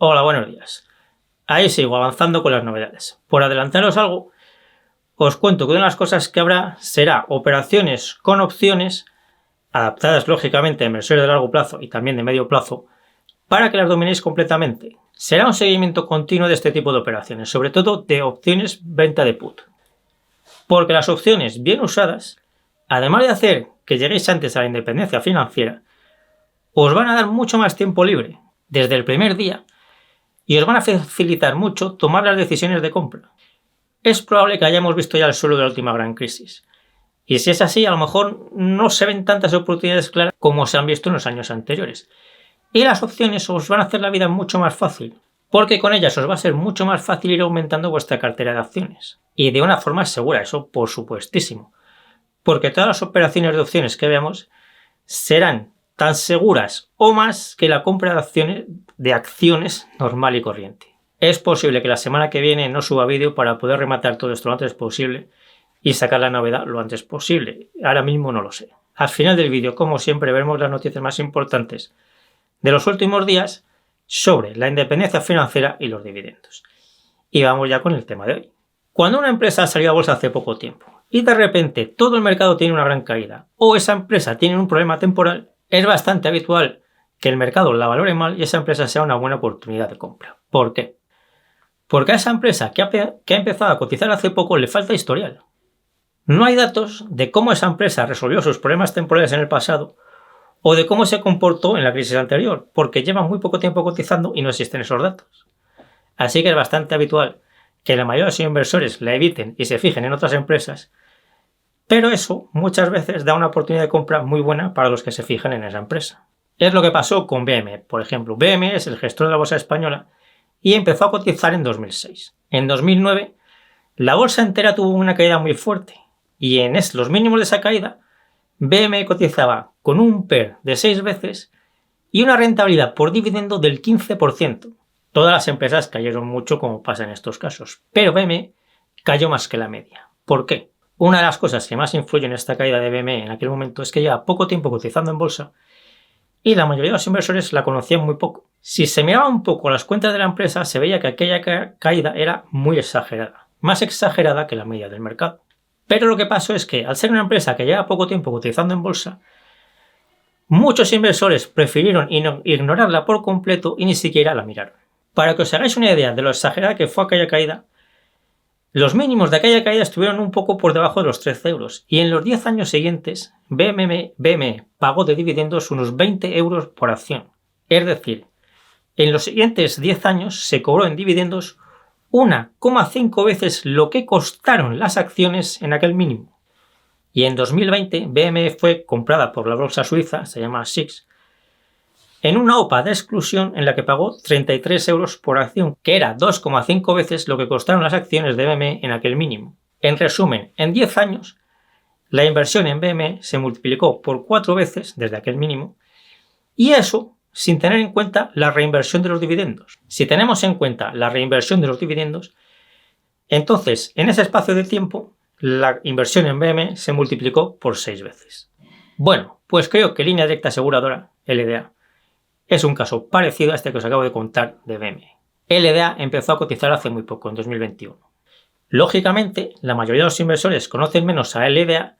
Hola, buenos días. Ahí sigo avanzando con las novedades. Por adelantaros algo, os cuento que una de las cosas que habrá será operaciones con opciones, adaptadas lógicamente a inversores de largo plazo y también de medio plazo, para que las dominéis completamente. Será un seguimiento continuo de este tipo de operaciones, sobre todo de opciones venta de put. Porque las opciones bien usadas, además de hacer que lleguéis antes a la independencia financiera, os van a dar mucho más tiempo libre desde el primer día y os van a facilitar mucho tomar las decisiones de compra. Es probable que hayamos visto ya el suelo de la última gran crisis. Y si es así, a lo mejor no se ven tantas oportunidades claras como se han visto en los años anteriores. Y las opciones os van a hacer la vida mucho más fácil, porque con ellas os va a ser mucho más fácil ir aumentando vuestra cartera de acciones. Y de una forma segura, eso por supuestísimo. Porque todas las operaciones de opciones que veamos serán tan seguras o más que la compra de acciones normal y corriente. Es posible que la semana que viene no suba vídeo para poder rematar todo esto lo antes posible y sacar la novedad lo antes posible. Ahora mismo no lo sé. Al final del vídeo, como siempre, veremos las noticias más importantes de los últimos días sobre la independencia financiera y los dividendos. Y vamos ya con el tema de hoy. Cuando una empresa ha salido a bolsa hace poco tiempo y de repente todo el mercado tiene una gran caída o esa empresa tiene un problema temporal, es bastante habitual que el mercado la valore mal y esa empresa sea una buena oportunidad de compra. ¿Por qué? Porque a esa empresa que ha empezado a cotizar hace poco le falta historial. No hay datos de cómo esa empresa resolvió sus problemas temporales en el pasado o de cómo se comportó en la crisis anterior, porque lleva muy poco tiempo cotizando y no existen esos datos. Así que es bastante habitual que la mayoría de los inversores la eviten y se fijen en otras empresas, pero eso muchas veces da una oportunidad de compra muy buena para los que se fijan en esa empresa. Es lo que pasó con BME, por ejemplo. BME es el gestor de la bolsa española y empezó a cotizar en 2006. En 2009 la bolsa entera tuvo una caída muy fuerte y en los mínimos de esa caída BME cotizaba con un PER de 6 veces y una rentabilidad por dividendo del 15%. Todas las empresas cayeron mucho como pasa en estos casos, pero BME cayó más que la media. ¿Por qué? Una de las cosas que más influye en esta caída de BME en aquel momento es que lleva poco tiempo cotizando en bolsa y la mayoría de los inversores la conocían muy poco. Si se miraba un poco las cuentas de la empresa, se veía que aquella caída era muy exagerada, más exagerada que la media del mercado. Pero lo que pasó es que, al ser una empresa que lleva poco tiempo cotizando en bolsa, muchos inversores prefirieron ignorarla por completo y ni siquiera la miraron. Para que os hagáis una idea de lo exagerada que fue aquella caída, los mínimos de aquella caída estuvieron un poco por debajo de los 13 euros y en los 10 años siguientes BME pagó de dividendos unos 20 euros por acción. Es decir, en los siguientes 10 años se cobró en dividendos 1,5 veces lo que costaron las acciones en aquel mínimo. Y en 2020 BME fue comprada por la bolsa suiza, se llama SIX, en una OPA de exclusión en la que pagó 33 euros por acción, que era 2,5 veces lo que costaron las acciones de BME en aquel mínimo. En resumen, en 10 años, la inversión en BME se multiplicó por 4 veces desde aquel mínimo, y eso sin tener en cuenta la reinversión de los dividendos. Si tenemos en cuenta la reinversión de los dividendos, entonces en ese espacio de tiempo la inversión en BME se multiplicó por 6 veces. Bueno, pues creo que Línea Directa Aseguradora, LDA, es un caso parecido a este que os acabo de contar de BME. LDA empezó a cotizar hace muy poco, en 2021. Lógicamente, la mayoría de los inversores conocen menos a LDA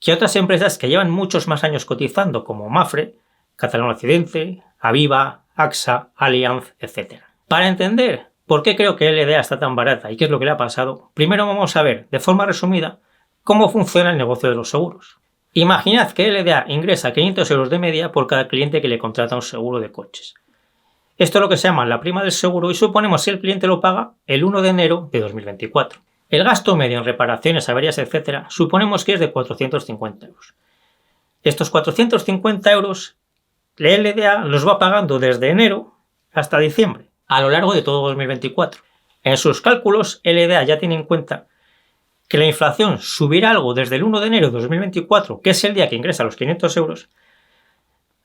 que otras empresas que llevan muchos más años cotizando, como Mapfre, Catalana Occidente, Aviva, AXA, Allianz, etc. Para entender por qué creo que LDA está tan barata y qué es lo que le ha pasado, primero vamos a ver, de forma resumida, cómo funciona el negocio de los seguros. Imaginad que LDA ingresa 500 euros de media por cada cliente que le contrata un seguro de coches. Esto es lo que se llama la prima del seguro y suponemos que el cliente lo paga el 1 de enero de 2024. El gasto medio en reparaciones, averías, etc. suponemos que es de 450 euros. Estos 450 euros la LDA los va pagando desde enero hasta diciembre, a lo largo de todo 2024. En sus cálculos, LDA ya tiene en cuenta que la inflación subirá algo desde el 1 de enero de 2024, que es el día que ingresa los 500 euros,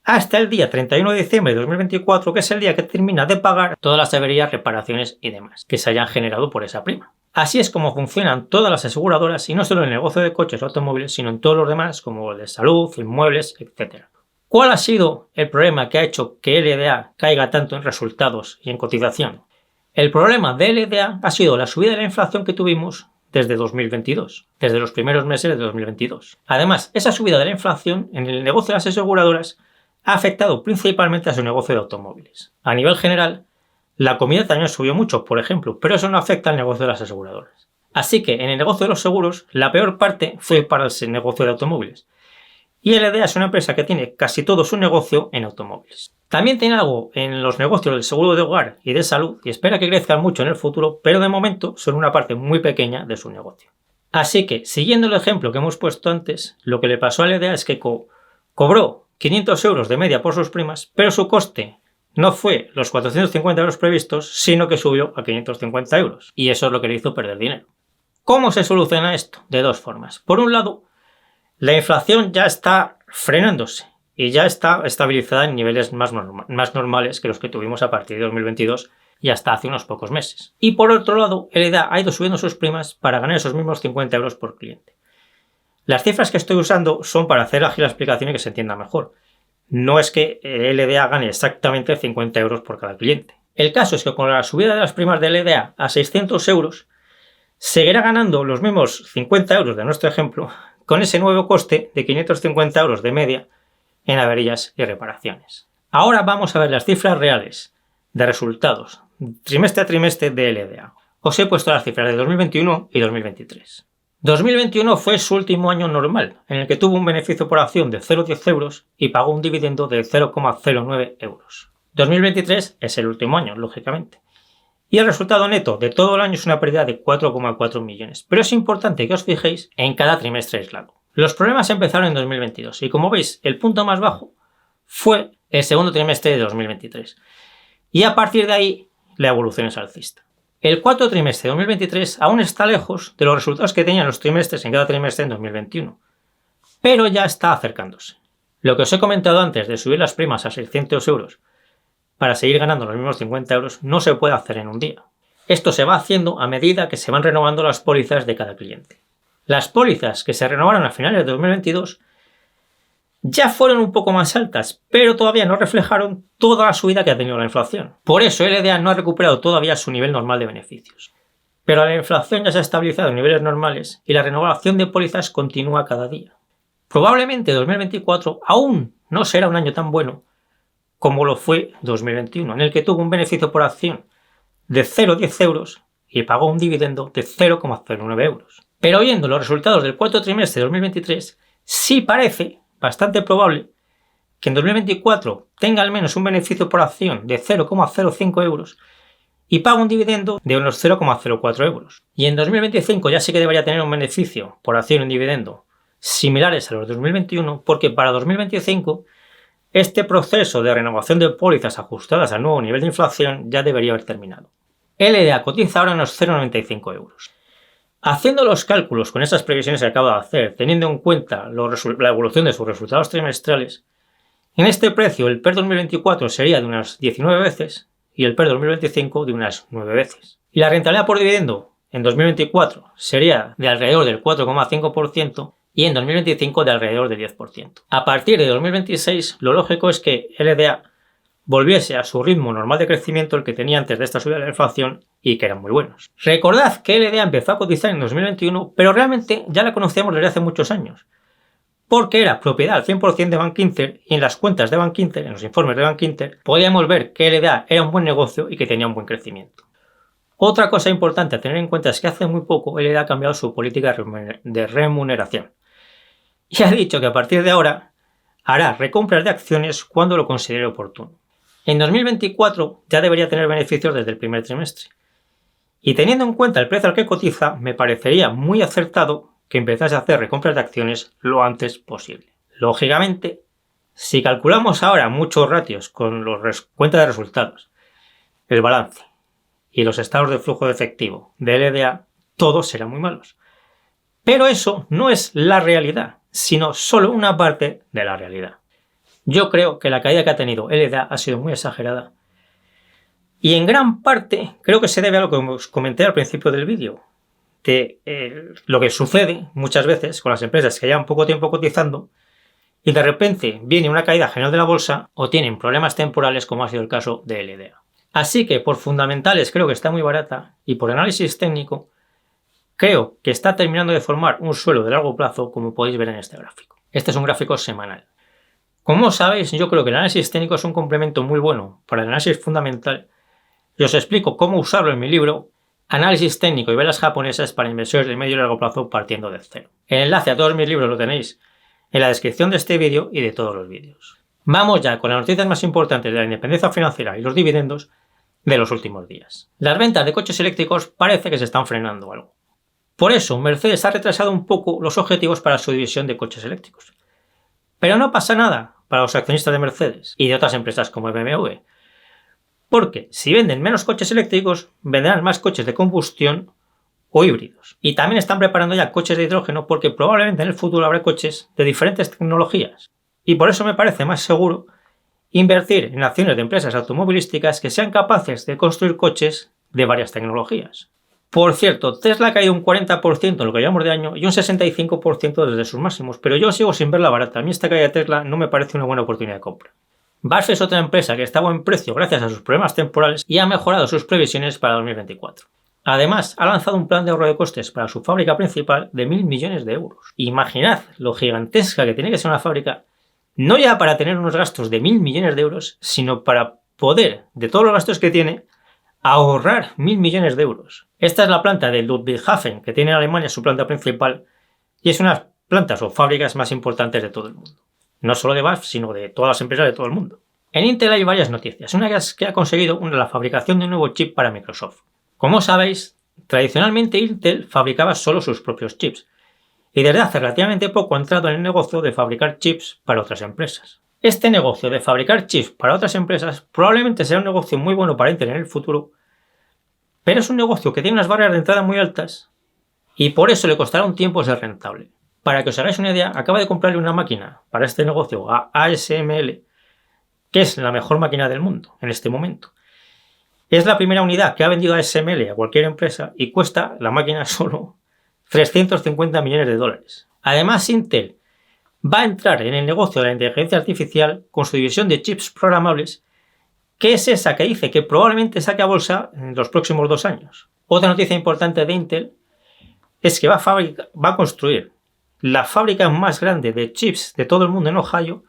hasta el día 31 de diciembre de 2024, que es el día que termina de pagar todas las averías, reparaciones y demás que se hayan generado por esa prima. Así es como funcionan todas las aseguradoras, y no solo en el negocio de coches o automóviles, sino en todos los demás, como el de salud, inmuebles, etc. ¿Cuál ha sido el problema que ha hecho que LDA caiga tanto en resultados y en cotización? El problema de LDA ha sido la subida de la inflación que tuvimos desde 2022, desde los primeros meses de 2022. Además, esa subida de la inflación en el negocio de las aseguradoras ha afectado principalmente a su negocio de automóviles. A nivel general, la comida también subió mucho, por ejemplo, pero eso no afecta al negocio de las aseguradoras. Así que en el negocio de los seguros, la peor parte fue para el negocio de automóviles. Y LDA es una empresa que tiene casi todo su negocio en automóviles. También tiene algo en los negocios del seguro de hogar y de salud y espera que crezcan mucho en el futuro, pero de momento son una parte muy pequeña de su negocio. Así que, siguiendo el ejemplo que hemos puesto antes, lo que le pasó a LDA es que cobró 500 euros de media por sus primas, pero su coste no fue los 450 euros previstos, sino que subió a 550 euros. Y eso es lo que le hizo perder dinero. ¿Cómo se soluciona esto? De dos formas. Por un lado, la inflación ya está frenándose y ya está estabilizada en niveles más normales que los que tuvimos a partir de 2022 y hasta hace unos pocos meses. Y por otro lado, LDA ha ido subiendo sus primas para ganar esos mismos 50 euros por cliente. Las cifras que estoy usando son para hacer ágil la explicación y que se entienda mejor. No es que LDA gane exactamente 50 euros por cada cliente. El caso es que con la subida de las primas de LDA a 600 euros, seguirá ganando los mismos 50 euros de nuestro ejemplo, con ese nuevo coste de 550 euros de media en averías y reparaciones. Ahora vamos a ver las cifras reales de resultados trimestre a trimestre de LDA. Os he puesto las cifras de 2021 y 2023. 2021 fue su último año normal, en el que tuvo un beneficio por acción de 0,10 euros y pagó un dividendo de 0,09 euros. 2023 es el último año, lógicamente. Y el resultado neto de todo el año es una pérdida de 4,4 millones. Pero es importante que os fijéis en cada trimestre aislado. Los problemas empezaron en 2022 y como veis, el punto más bajo fue el segundo trimestre de 2023. Y a partir de ahí, la evolución es alcista. El cuarto trimestre de 2023 aún está lejos de los resultados que tenían los trimestres en cada trimestre en 2021. Pero ya está acercándose. Lo que os he comentado antes de subir las primas a 600 euros para seguir ganando los mismos 50 euros no se puede hacer en un día. Esto se va haciendo a medida que se van renovando las pólizas de cada cliente. Las pólizas que se renovaron a finales de 2022 ya fueron un poco más altas, pero todavía no reflejaron toda la subida que ha tenido la inflación. Por eso LDA no ha recuperado todavía su nivel normal de beneficios. Pero la inflación ya se ha estabilizado en niveles normales y la renovación de pólizas continúa cada día. Probablemente 2024 aún no será un año tan bueno como lo fue 2021, en el que tuvo un beneficio por acción de 0,10 euros y pagó un dividendo de 0,09 euros. Pero viendo los resultados del cuarto trimestre de 2023, sí parece bastante probable que en 2024 tenga al menos un beneficio por acción de 0,05 euros y pague un dividendo de unos 0,04 euros. Y en 2025 ya sí que debería tener un beneficio por acción y un dividendo similares a los de 2021, porque para 2025 este proceso de renovación de pólizas ajustadas al nuevo nivel de inflación ya debería haber terminado. LDA cotiza ahora unos 0,95 euros. Haciendo los cálculos con esas previsiones que acabo de hacer, teniendo en cuenta la evolución de sus resultados trimestrales, en este precio el PER 2024 sería de unas 19 veces y el PER 2025 de unas 9 veces. Y la rentabilidad por dividendo en 2024 sería de alrededor del 4,5% y en 2025 de alrededor del 10%. A partir de 2026, lo lógico es que LDA volviese a su ritmo normal de crecimiento, el que tenía antes de esta subida de la inflación, y que eran muy buenos. Recordad que LDA empezó a cotizar en 2021, pero realmente ya la conocíamos desde hace muchos años, porque era propiedad al 100% de Bankinter, y en las cuentas de Bankinter, en los informes de Bankinter, podíamos ver que LDA era un buen negocio y que tenía un buen crecimiento. Otra cosa importante a tener en cuenta es que hace muy poco LDA ha cambiado su política de remuneración y ha dicho que a partir de ahora hará recompras de acciones cuando lo considere oportuno. En 2024 ya debería tener beneficios desde el primer trimestre. Y teniendo en cuenta el precio al que cotiza, me parecería muy acertado que empezase a hacer recompras de acciones lo antes posible. Lógicamente, si calculamos ahora muchos ratios con los cuentas de resultados, el balance y los estados de flujo de efectivo de LDA, todos serán muy malos. Pero eso no es la realidad, sino solo una parte de la realidad. Yo creo que la caída que ha tenido LDA ha sido muy exagerada y en gran parte creo que se debe a lo que os comenté al principio del vídeo, de lo que sucede muchas veces con las empresas que llevan poco tiempo cotizando y de repente viene una caída general de la bolsa o tienen problemas temporales como ha sido el caso de LDA. Así que por fundamentales creo que está muy barata y por análisis técnico creo que está terminando de formar un suelo de largo plazo, como podéis ver en este gráfico. Este es un gráfico semanal. Como sabéis, yo creo que el análisis técnico es un complemento muy bueno para el análisis fundamental y os explico cómo usarlo en mi libro Análisis técnico y velas japonesas para inversores de medio y largo plazo partiendo de cero. El enlace a todos mis libros lo tenéis en la descripción de este vídeo y de todos los vídeos. Vamos ya con las noticias más importantes de la independencia financiera y los dividendos de los últimos días. Las ventas de coches eléctricos parece que se están frenando algo. Por eso, Mercedes ha retrasado un poco los objetivos para su división de coches eléctricos. Pero no pasa nada para los accionistas de Mercedes y de otras empresas como BMW. Porque si venden menos coches eléctricos, venderán más coches de combustión o híbridos. Y también están preparando ya coches de hidrógeno porque probablemente en el futuro habrá coches de diferentes tecnologías. Y por eso me parece más seguro invertir en acciones de empresas automovilísticas que sean capaces de construir coches de varias tecnologías. Por cierto, Tesla ha caído un 40% en lo que llevamos de año y un 65% desde sus máximos, pero yo sigo sin verla barata. A mí esta caída de Tesla no me parece una buena oportunidad de compra. BASF es otra empresa que está a buen precio gracias a sus problemas temporales y ha mejorado sus previsiones para 2024. Además, ha lanzado un plan de ahorro de costes para su fábrica principal de 1.000 millones de euros. Imaginad lo gigantesca que tiene que ser una fábrica, no ya para tener unos gastos de 1.000 millones de euros, sino para poder, de todos los gastos que tiene, ahorrar 1.000 millones de euros. Esta es la planta de Ludwigshafen, que tiene en Alemania su planta principal, y es una de las plantas o fábricas más importantes de todo el mundo. No solo de BASF, sino de todas las empresas de todo el mundo. En Intel hay varias noticias. Una es que ha conseguido la fabricación de un nuevo chip para Microsoft. Como sabéis, tradicionalmente Intel fabricaba solo sus propios chips, y desde hace relativamente poco ha entrado en el negocio de fabricar chips para otras empresas. Este negocio de fabricar chips para otras empresas probablemente sea un negocio muy bueno para Intel en el futuro, pero es un negocio que tiene unas barreras de entrada muy altas y por eso le costará un tiempo ser rentable. Para que os hagáis una idea, acaba de comprarle una máquina para este negocio a ASML, que es la mejor máquina del mundo en este momento. Es la primera unidad que ha vendido ASML a cualquier empresa y cuesta la máquina solo 350 millones de dólares. Además, Intel va a entrar en el negocio de la inteligencia artificial con su división de chips programables, que es esa que dice que probablemente saque a bolsa en los próximos 2 años. Otra noticia importante de Intel es que va a construir la fábrica más grande de chips de todo el mundo en Ohio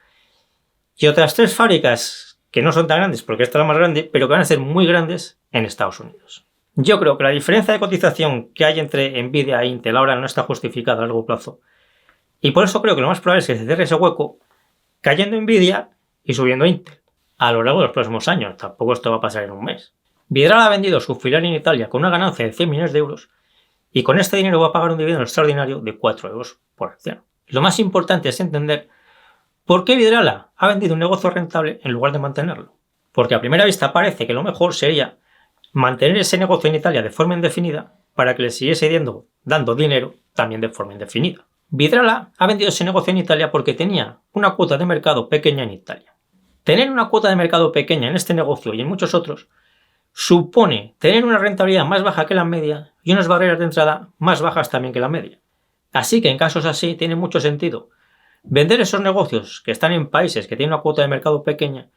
y otras 3 fábricas que no son tan grandes porque esta es la más grande, pero que van a ser muy grandes en Estados Unidos. Yo creo que la diferencia de cotización que hay entre Nvidia e Intel ahora no está justificada a largo plazo. Y por eso creo que lo más probable es que se cierre ese hueco cayendo Nvidia y subiendo Intel a lo largo de los próximos años. Tampoco esto va a pasar en un mes. Vidrala ha vendido su filial en Italia con una ganancia de 100 millones de euros y con este dinero va a pagar un dividendo extraordinario de 4 euros por acción. Lo más importante es entender por qué Vidrala ha vendido un negocio rentable en lugar de mantenerlo. Porque a primera vista parece que lo mejor sería mantener ese negocio en Italia de forma indefinida para que le siguiese dando dinero también de forma indefinida. Vidrala ha vendido ese negocio en Italia porque tenía una cuota de mercado pequeña en Italia. Tener una cuota de mercado pequeña en este negocio y en muchos otros supone tener una rentabilidad más baja que la media y unas barreras de entrada más bajas también que la media. Así que en casos así tiene mucho sentido vender esos negocios que están en países que tienen una cuota de mercado pequeña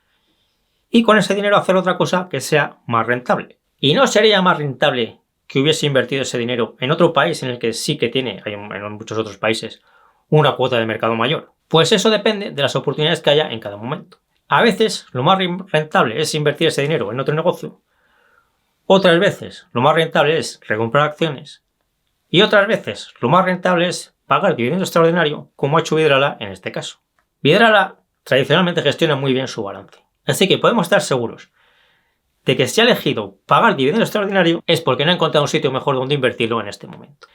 y con ese dinero hacer otra cosa que sea más rentable. Y no sería más rentable que hubiese invertido ese dinero en otro país en el que sí que hay en muchos otros países una cuota de mercado mayor. Pues eso depende de las oportunidades que haya en cada momento. A veces lo más rentable es invertir ese dinero en otro negocio, otras veces lo más rentable es recomprar acciones y otras veces lo más rentable es pagar dividendo extraordinario como ha hecho Vidrala en este caso. Vidrala tradicionalmente gestiona muy bien su balance, así que podemos estar seguros de que si ha elegido pagar dividendo extraordinario es porque no ha encontrado un sitio mejor donde invertirlo en este momento.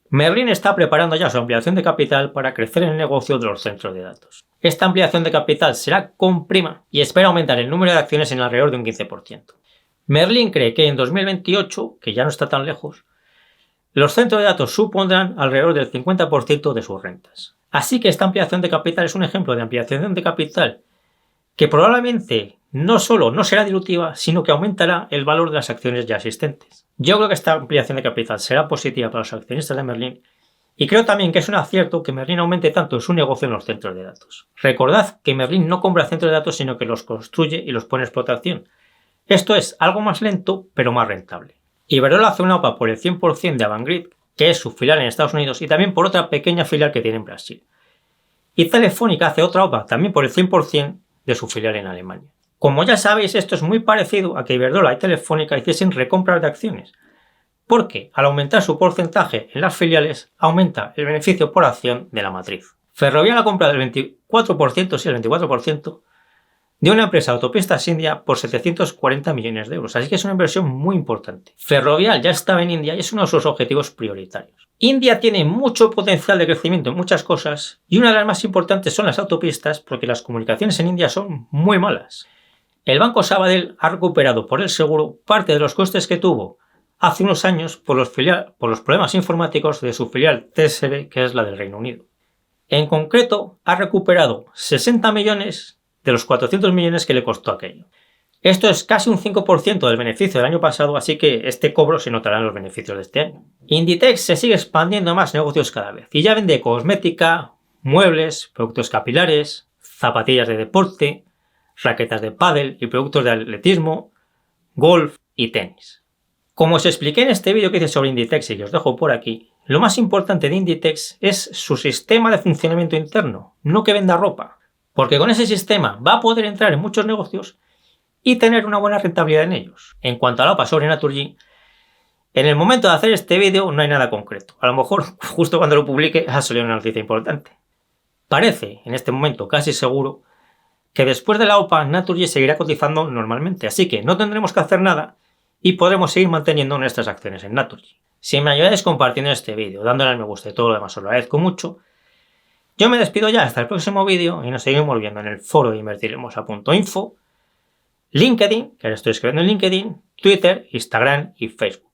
Merlin está preparando ya su ampliación de capital para crecer en el negocio de los centros de datos. Esta ampliación de capital será con prima y espera aumentar el número de acciones en alrededor de un 15%. Merlin cree que en 2028, que ya no está tan lejos, los centros de datos supondrán alrededor del 50% de sus rentas. Así que esta ampliación de capital es un ejemplo de ampliación de capital que probablemente no solo no será dilutiva, sino que aumentará el valor de las acciones ya existentes. Yo creo que esta ampliación de capital será positiva para los accionistas de Merlin Y creo también que es un acierto que Merlin aumente tanto su negocio en los centros de datos. Recordad que Merlin no compra centros de datos, sino que los construye y los pone en explotación. Esto es algo más lento, pero más rentable. Iberdrola hace una OPA por el 100% de Avangrid, que es su filial en Estados Unidos, y también por otra pequeña filial que tiene en Brasil. Y Telefónica hace otra OPA también por el 100% de su filial en Alemania. Como ya sabéis, esto es muy parecido a que Iberdrola y Telefónica hiciesen recompras de acciones, porque al aumentar su porcentaje en las filiales, aumenta el beneficio por acción de la matriz. Ferrovial ha comprado el 24%, de una empresa de autopistas india por 740 millones de euros, así que es una inversión muy importante. Ferrovial ya estaba en India y es uno de sus objetivos prioritarios. India tiene mucho potencial de crecimiento en muchas cosas y una de las más importantes son las autopistas, porque las comunicaciones en India son muy malas. El Banco Sabadell ha recuperado por el seguro parte de los costes que tuvo hace unos años por los problemas informáticos de su filial TSB, que es la del Reino Unido. En concreto, ha recuperado 60 millones de los 400 millones que le costó aquello. Esto es casi un 5% del beneficio del año pasado, así que este cobro se notará en los beneficios de este año. Inditex se sigue expandiendo a más negocios cada vez y ya vende cosmética, muebles, productos capilares, zapatillas de deporte, raquetas de pádel y productos de atletismo, golf y tenis. Como os expliqué en este vídeo que hice sobre Inditex y que os dejo por aquí, lo más importante de Inditex es su sistema de funcionamiento interno, no que venda ropa. Porque con ese sistema va a poder entrar en muchos negocios y tener una buena rentabilidad en ellos. En cuanto a la OPA sobre Naturgy, en el momento de hacer este vídeo no hay nada concreto. A lo mejor justo cuando lo publique ha salido una noticia importante. Parece, en este momento casi seguro, que después de la OPA Naturgy seguirá cotizando normalmente, así que no tendremos que hacer nada y podremos seguir manteniendo nuestras acciones en Naturgy. Si me ayudáis compartiendo este vídeo, dándole al me gusta y todo lo demás, os lo agradezco mucho. Yo me despido ya hasta el próximo vídeo y nos seguimos viendo en el foro de invertirhermosa.info, LinkedIn, que ahora estoy escribiendo en LinkedIn, Twitter, Instagram y Facebook.